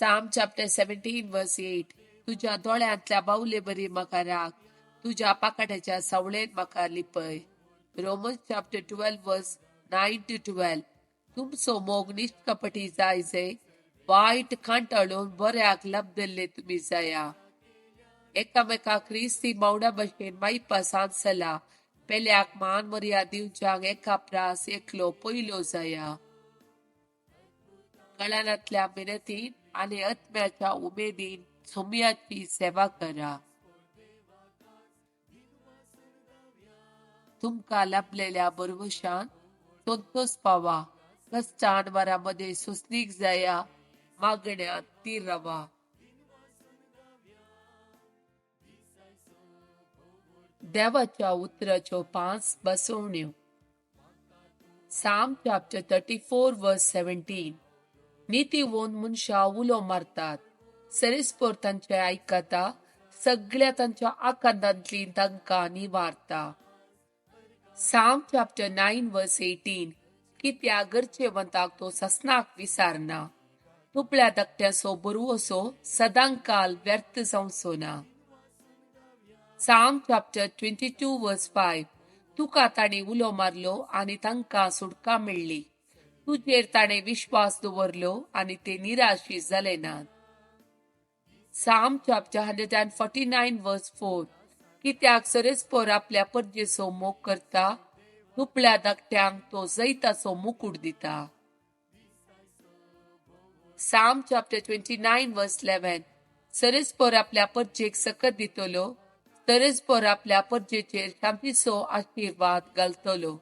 Psalm chapter 17 verse 8. तुझ्या दोळ्यांतल्या बावले बरी म्हाका राख, तुझ्या पाकाट्याच्या सावळेन म्हाका लिपय. Romans chapter 12 verse 9 to 12. तुमचो मोग निष्कपटी जायजे, वाईट कांटाळून बऱ्याक लबदल्ले तुम्ही जाया. एकामेका ख्रिस्ती मावडा भशेन माईपा सांसला, पेल्याक मान मर्या दिवच्याक एका प्रास एकलो पयलो जाया. कळानातल्या मिनतीन आणि आत्म्याच्या उमेदीन सोम्याची सेवा करा. तुमका लाभलेल्या भरवशान संतोष पावा, कष्टान वरामध्ये सुस्नीक जाया, मागण्यात ती रवा. देवाच्या उतराच्यो 5 बसवण्यो. Psalm chapter 34 verse 17. नीतिवंत मनशा उलो मारतात, सरीसपोर तांचे आयकता, सगळ्या तांच्या आकांतांतली तांकां निवारता. Psalm chapter 9 verse 18. कित्या गरजेवंताक तो ससनाक विसारना, तुपल्या धाकट्याचो बरवसो सदांकाल व्यर्थ जावचो ना. Psalm chapter 22 verse 5. तुका ताणी उलो मारलो आणि तांकां सुटका मेळ्ळी, तुजेर ताणे विश्वास दवरलो आणि ते निराशी जाले नात. Psalm chapter 149 verse 4. कित्याक सरेस्पोर आपल्या परजेचो मोग करता, तुपल्या धाकट्यांक तो जैताचो मुकुट दिता. Psalm chapter 29 verse 11. सरेस्पोर आपल्या परजेक सकत दितलो, सरेस्पोर आपल्या परजेचेर शांतीचो आशीर्वाद घालतलो.